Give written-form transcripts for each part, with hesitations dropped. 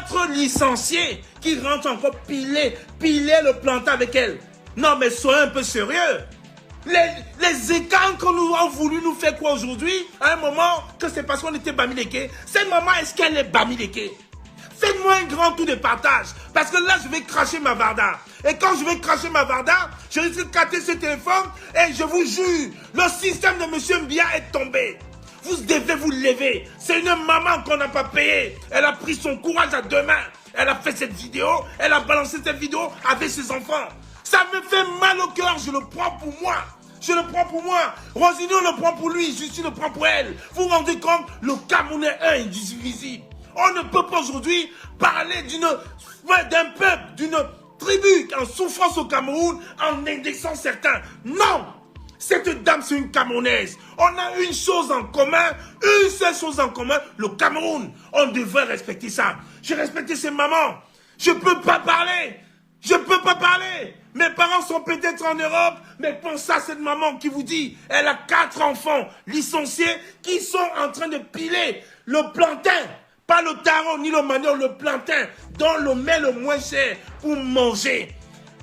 4 licenciés qui rentrent encore piler le plantain avec elle. Non, mais soyez un peu sérieux. Les écarts que nous avons voulu nous faire quoi aujourd'hui, à un moment, que c'est parce qu'on était Bamileke. Cette maman, est-ce qu'elle est Bamileke? Faites-moi un grand tour de partage. Parce que là, je vais cracher ma Varda. Et quand je vais cracher ma Varda, je risque de capter ce téléphone. Et je vous jure, le système de M. Mbia est tombé. Vous devez vous lever. C'est une maman qu'on n'a pas payée. Elle a pris son courage à deux mains. Elle a fait cette vidéo. Elle a balancé cette vidéo avec ses enfants. Ça me fait mal au cœur. Je le prends pour moi. Je le prends pour moi. Rosino le prend pour lui. Justin le prend pour elle. Vous vous rendez compte? Le Camerounais est indivisible. On ne peut pas aujourd'hui parler d'un peuple, d'une tribu en souffrance au Cameroun en indexant certains. Non! Cette dame, c'est une Camerounaise. On a une chose en commun, une seule chose en commun, le Cameroun. On devrait respecter ça. J'ai respecté ces mamans. Je ne peux pas parler. Je ne peux pas parler. Mes parents sont peut-être en Europe, mais pensez à cette maman qui vous dit, elle a 4 enfants licenciés qui sont en train de piler le plantain. Pas le taro ni le manioc, le plantain, dont le met le moins cher pour manger.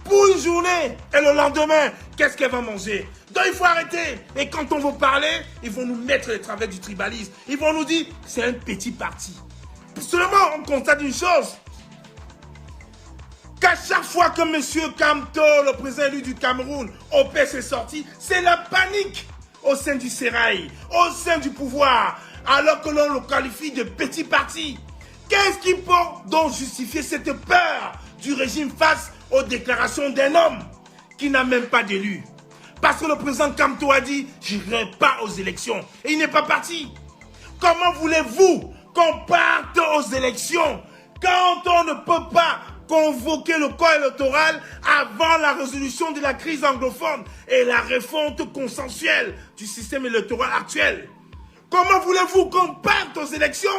Pour une journée et le lendemain, qu'est-ce qu'elle va manger? Donc il faut arrêter. Et quand on veut parler, ils vont nous mettre les travers du tribalisme. Ils vont nous dire, c'est un petit parti. Seulement, on constate une chose. Qu'à chaque fois que M. Kamto, le président élu du Cameroun, opère ses sorties, c'est la panique au sein du sérail, au sein du pouvoir, alors que l'on le qualifie de petit parti. Qu'est-ce qui peut donc justifier cette peur du régime face aux déclarations d'un homme qui n'a même pas d'élu? Parce que le président Kamto a dit « j'irai pas aux élections » et il n'est pas parti. Comment voulez-vous qu'on parte aux élections quand on ne peut pas convoquer le corps électoral avant la résolution de la crise anglophone et la refonte consensuelle du système électoral actuel? Comment voulez-vous qu'on parte aux élections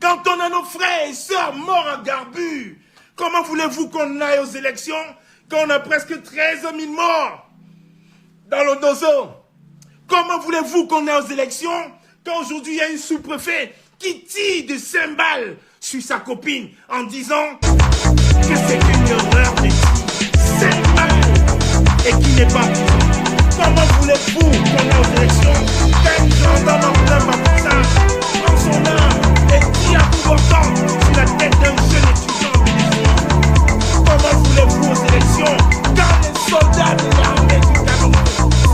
quand on a nos frères et sœurs morts à Garbu? Comment voulez-vous qu'on aille aux élections quand on a presque 13 000 morts dans le dozo? Comment voulez-vous qu'on aille aux élections quand aujourd'hui il y a une sous-préfet qui tire des cymbales sur sa copine en disant que c'est une erreur de cymbales et qui n'est pas présent? Comment voulez-vous qu'on aille aux élections quand une gendarme en plein Mapoussa prend son arme et tire à tout portant sur la tête d'un jeune étudiant en Vénézuela? Comment voulez-vous aux élections quand les soldats de l'armée du Cameroun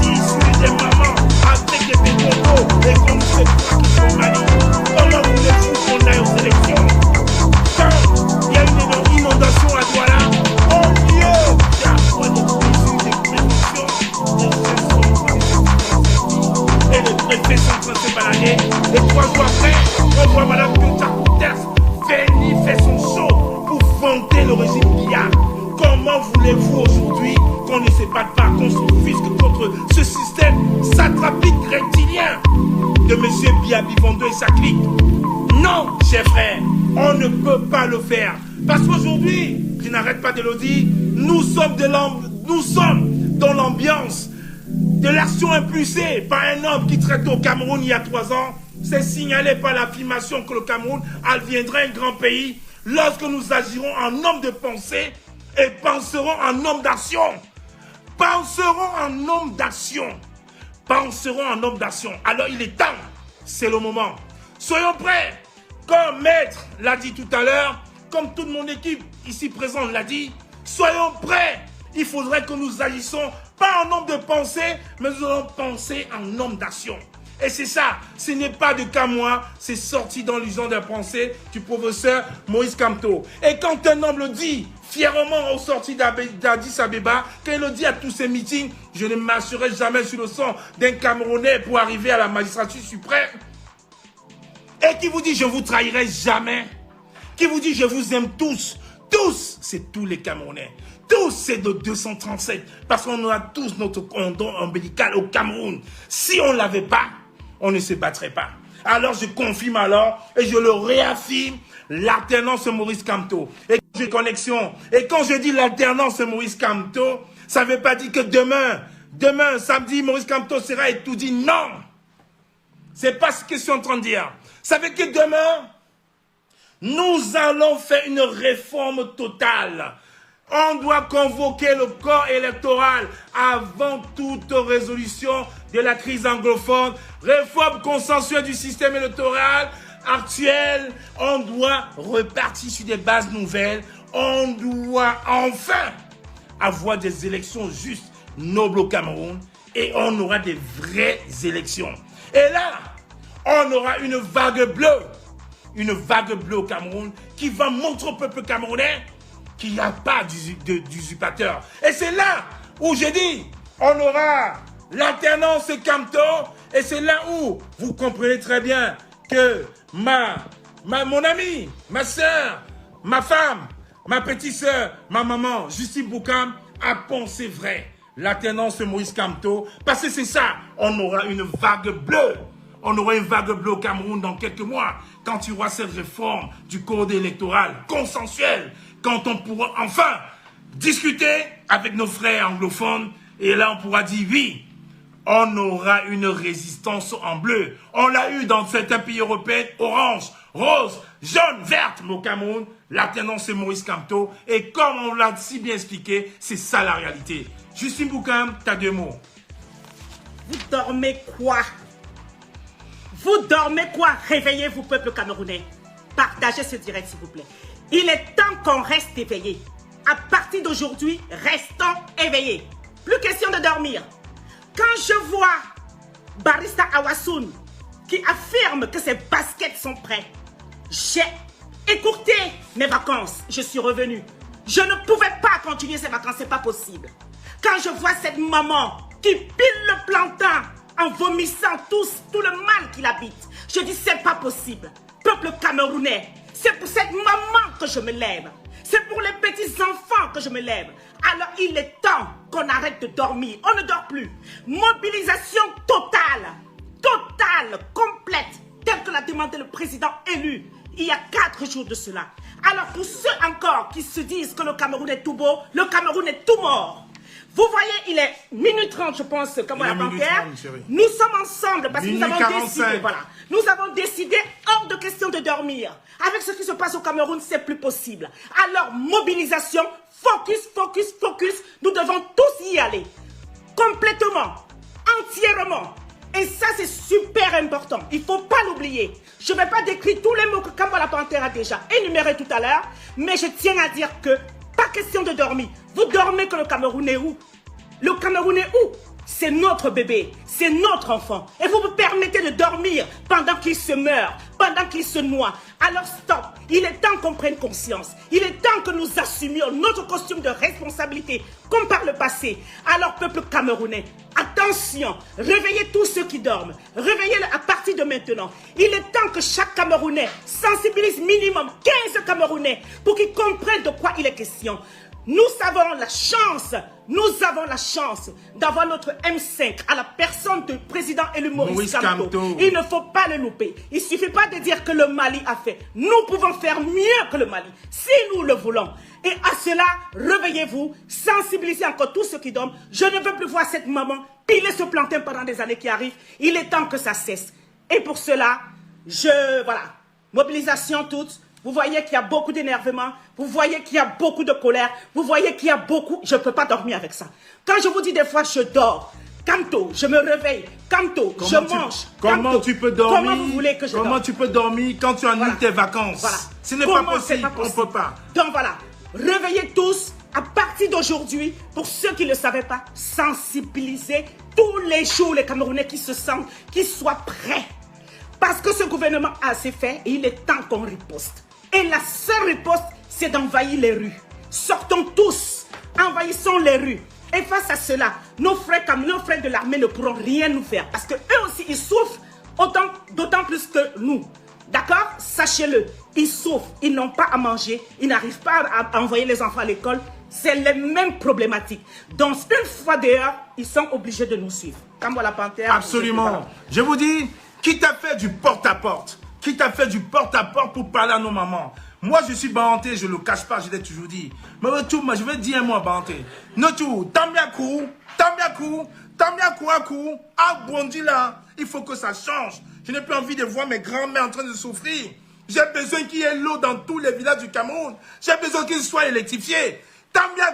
tirent des mamans avec des pétrocos et qu'on nous fait croire qu'ils sont malignants? Comment voulez-vous qu'on aille aux élections quand il y a une inondation à Douala au lieu d'avoir des mesures de prévention? Et les préfets sont en train de se balader. Et 3 jours après, on voit Madame Kunta Kouters venir faire son show pour vanter le régime Biya. Comment voulez-vous aujourd'hui qu'on ne se batte pas, qu'on s'offusque contre ce système satrapique reptilien de M. Biya Bivando et sa clique? Non, chers frères, on ne peut pas le faire. Parce qu'aujourd'hui, je n'arrête pas de le dire, nous sommes dans l'ambiance de l'action impulsée par un homme qui traite au Cameroun il y a 3 ans. C'est signalé par l'affirmation que le Cameroun adviendrait un grand pays lorsque nous agirons en homme de pensée et penserons en homme d'action. Penserons en homme d'action. Penserons en homme d'action. Alors il est temps, c'est le moment. Soyons prêts. Comme Maître l'a dit tout à l'heure, comme toute mon équipe ici présente l'a dit, soyons prêts. Il faudrait que nous agissons pas en homme de pensée, mais nous allons penser en homme d'action. Et c'est ça, ce n'est pas de cas moi, c'est sorti dans l'usine de la pensée du professeur Moïse Kamto. Et quand un homme le dit fièrement au sorti d'Addis Abeba, quand il le dit à tous ses meetings, je ne m'assurerai jamais sur le sang d'un Camerounais pour arriver à la magistrature suprême. Et qui vous dit je vous trahirai jamais, qui vous dit je vous aime tous, tous, c'est tous les Camerounais. Tous, c'est de 237. Parce qu'on a tous notre cordon ombilical au Cameroun. Si on ne l'avait pas, on ne se battrait pas. Alors je confirme alors, et je le réaffirme, l'alternance Maurice Kamto. Et quand j'ai connexion, et quand je dis l'alternance Maurice Kamto, ça ne veut pas dire que demain, samedi, Maurice Kamto sera étourdi. Non. C'est pas ce que je suis en train de dire. Ça veut dire que demain, Nous allons faire une réforme totale. On doit convoquer le corps électoral avant toute résolution de la crise anglophone. Réforme consensuelle du système électoral actuel. On doit repartir sur des bases nouvelles. On doit enfin avoir des élections justes, nobles au Cameroun. Et on aura des vraies élections. Et là, on aura une vague bleue. Une vague bleue au Cameroun qui va montrer au peuple camerounais qu'il n'y a pas d'usurpateur. Et c'est là où j'ai dit, on aura l'alternance Camto. Et c'est là où vous comprenez très bien que mon ami, ma soeur, ma femme, ma petite soeur, ma maman, Justine Boukam, a pensé vrai. L'alternance Maurice Kamto, parce que c'est ça, on aura une vague bleue. On aura une vague bleue au Cameroun dans quelques mois, quand il y aura cette réforme du code électoral consensuel, quand on pourra enfin discuter avec nos frères anglophones, et là on pourra dire oui, on aura une résistance en bleu. On l'a eu dans certains pays européens, orange, rose, jaune, verte, mais au Cameroun, l'alternance c'est Maurice Kamto, et comme on l'a si bien expliqué, c'est ça la réalité. Justine Boukam, t'as 2 mots. Vous dormez quoi? Vous dormez quoi? Réveillez-vous, peuple camerounais. Partagez ce direct, s'il vous plaît. Il est temps qu'on reste éveillé. À partir d'aujourd'hui, restons éveillés. Plus question de dormir. Quand je vois Barrister Awassoun qui affirme que ses baskets sont prêts, j'ai écourté mes vacances. Je suis revenu. Je ne pouvais pas continuer ces vacances, c'est pas possible. Quand je vois cette maman qui pile le plantain en vomissant tout le mal qu'il habite, je dis c'est pas possible. Peuple camerounais, c'est pour cette maman que je me lève. C'est pour les petits enfants que je me lève. Alors il est temps qu'on arrête de dormir. On ne dort plus. Mobilisation totale, complète, telle que l'a demandé le président élu il y a 4 jours de cela. Alors pour ceux encore qui se disent que le Cameroun est tout beau, le Cameroun est tout mort. Vous voyez, il est minuit 30, je pense, comme la banquière. Nous sommes ensemble parce que nous avons décidé, voilà. Nous avons décidé, hors de question de dormir. Avec ce qui se passe au Cameroun, c'est plus possible. Alors, mobilisation, focus. Nous devons tous y aller. Complètement, entièrement. Et ça, c'est super important. Il ne faut pas l'oublier. Je ne vais pas décrire tous les mots que Kamala Panthère a déjà énumérés tout à l'heure, mais je tiens à dire que pas question de dormir. Vous dormez que le Cameroun est où? Le Cameroun est où? C'est notre bébé, c'est notre enfant. Et vous me permettez de dormir pendant qu'il se meurt, pendant qu'il se noie. Alors stop, il est temps qu'on prenne conscience. Il est temps que nous assumions notre costume de responsabilité, comme par le passé. Alors peuple camerounais, attention, réveillez tous ceux qui dorment. Réveillez-les à partir de maintenant. Il est temps que chaque Camerounais sensibilise minimum 15 Camerounais pour qu'ils comprennent de quoi il est question. Nous avons la chance d'avoir notre M5 à la personne du président élu Maurice Kamto. Il ne faut pas le louper. Il ne suffit pas de dire que le Mali a fait. Nous pouvons faire mieux que le Mali, si nous le voulons. Et à cela, réveillez-vous, sensibilisez encore tous ceux qui dorment. Je ne veux plus voir cette maman piler ce plantain pendant des années qui arrivent. Il est temps que ça cesse. Et pour cela, voilà, mobilisation toute. Vous voyez qu'il y a beaucoup d'énervement, vous voyez qu'il y a beaucoup de colère, vous voyez qu'il y a beaucoup... Je ne peux pas dormir avec ça. Quand je vous dis des fois, je dors. Kamto, je me réveille. Kamto, je mange. Comment tu peux dormir? Comment vous voulez que je dorme? Comment tu peux dormir quand tu annules tes vacances? Voilà. Ce n'est pas possible, on ne peut pas. Donc voilà, réveillez tous à partir d'aujourd'hui, pour ceux qui ne le savaient pas, sensibiliser tous les jours les Camerounais qui se sentent, qui soient prêts. Parce que ce gouvernement a assez fait et il est temps qu'on riposte. Et la seule riposte, c'est d'envahir les rues. Sortons tous, envahissons les rues. Et face à cela, nos frères de l'armée ne pourront rien nous faire. Parce qu'eux aussi, ils souffrent d'autant plus que nous. D'accord? Sachez-le, ils souffrent, ils n'ont pas à manger, ils n'arrivent pas à envoyer les enfants à l'école. C'est les mêmes problématiques. Donc, une fois dehors, ils sont obligés de nous suivre. Comme la panthère. Absolument. Je vous dis, qui t'a fait du porte-à-porte? Qui t'a fait du porte-à-porte pour parler à nos mamans? Moi, je suis Banté, je ne le cache pas, je l'ai toujours dit. Mais je vais dire un mot à Banté. Notou, Tambiakou, abondi là. Il faut que ça change. Je n'ai plus envie de voir mes grands-mères en train de souffrir. J'ai besoin qu'il y ait l'eau dans tous les villages du Cameroun. J'ai besoin qu'il soit électrifié. Tant bien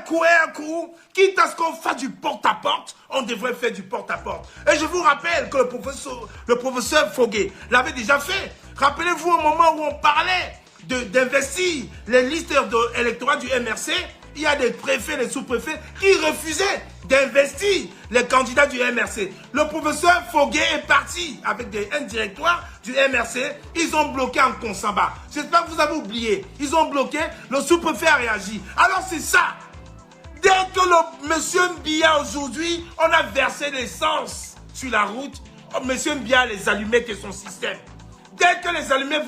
quitte à ce qu'on fasse du porte-à-porte, on devrait faire du porte-à-porte. Et je vous rappelle que le professeur Foguet l'avait déjà fait. Rappelez-vous au moment où on parlait d'investir les listes électorales du MRC, il y a des préfets, des sous-préfets qui refusaient d'investir les candidats du MRC. Le professeur Foguet est parti avec un directoire du MRC. Ils ont bloqué en Consamba. J'espère que vous avez oublié. Ils ont bloqué, le sous-préfet a réagi. Alors c'est ça. Dès que le monsieur Mbia aujourd'hui, on a versé l'essence sur la route, monsieur Mbia les allumettes et son système. Dès que les allumettes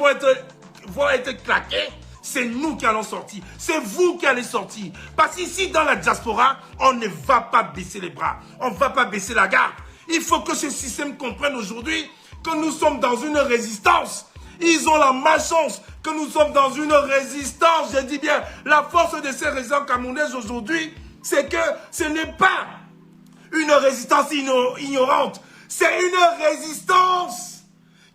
vont être claqués, c'est nous qui allons sortir. C'est vous qui allez sortir. Parce qu'ici, dans la diaspora, on ne va pas baisser les bras. On ne va pas baisser la garde. Il faut que ce système comprenne aujourd'hui que nous sommes dans une résistance. Ils ont la malchance que nous sommes dans une résistance. Je dis bien, la force de ces résistants camerounaises aujourd'hui, c'est que ce n'est pas une résistance ignorante. C'est une résistance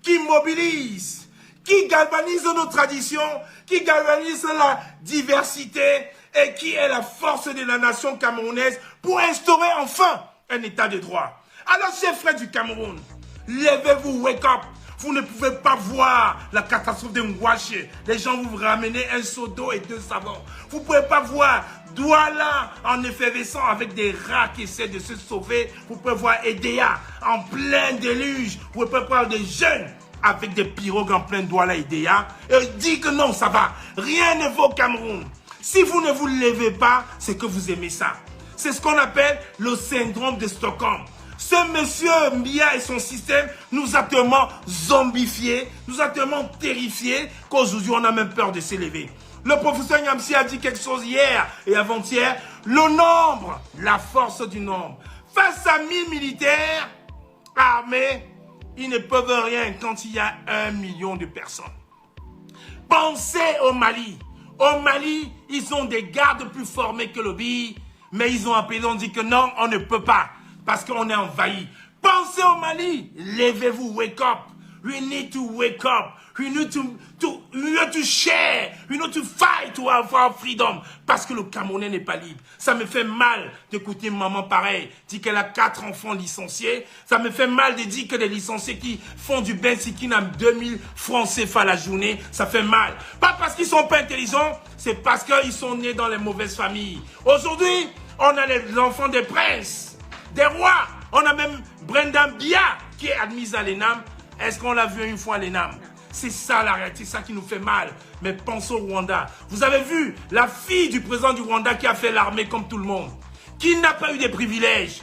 qui mobilise, qui galvanise nos traditions, qui galvanise la diversité et qui est la force de la nation camerounaise pour instaurer enfin un état de droit. Alors, chers frères du Cameroun, levez-vous, wake up. Vous ne pouvez pas voir la catastrophe de Ngouaché. Les gens vous ramener un seau d'eau et 2 savons. Vous ne pouvez pas voir Douala en effervescent avec des rats qui essaient de se sauver. Vous pouvez voir Edea en plein déluge. Vous pouvez voir des jeunes avec des pirogues en plein Douala et Edea. Et dit que non, ça va. Rien ne va au Cameroun. Si vous ne vous levez pas, c'est que vous aimez ça. C'est ce qu'on appelle le syndrome de Stockholm. Ce monsieur Mbia et son système nous a tellement zombifiés, nous a tellement terrifiés qu'aujourd'hui on a même peur de s'élever. Le professeur Nyamsi a dit quelque chose hier et avant-hier. Le nombre, la force du nombre. Face à 1000 militaires armés, ils ne peuvent rien quand il y a 1 million de personnes. Pensez au Mali. Au Mali, ils ont des gardes plus formés que le BI, mais ils ont appelé, on dit que non, on ne peut pas. Parce qu'on est envahi. Pensez au Mali. Levez-vous, wake up. We need to wake up. We need to share. We need to fight to have our freedom. Parce que le Camerounais n'est pas libre. Ça me fait mal d'écouter maman pareil. Dit qu'elle a 4 enfants licenciés. Ça me fait mal de dire que des licenciés qui font du bensikin à 2000 francs CFA la journée. Ça fait mal. Pas parce qu'ils sont pas intelligents. C'est parce qu'ils sont nés dans les mauvaises familles. Aujourd'hui, on a les enfants des princes. Des rois, on a même Brenda Mbia qui est admise à l'ENAM. Est-ce qu'on l'a vu une fois à l'ENAM? C'est ça la réalité, c'est ça qui nous fait mal. Mais pensons au Rwanda. Vous avez vu la fille du président du Rwanda qui a fait l'armée comme tout le monde, qui n'a pas eu des privilèges.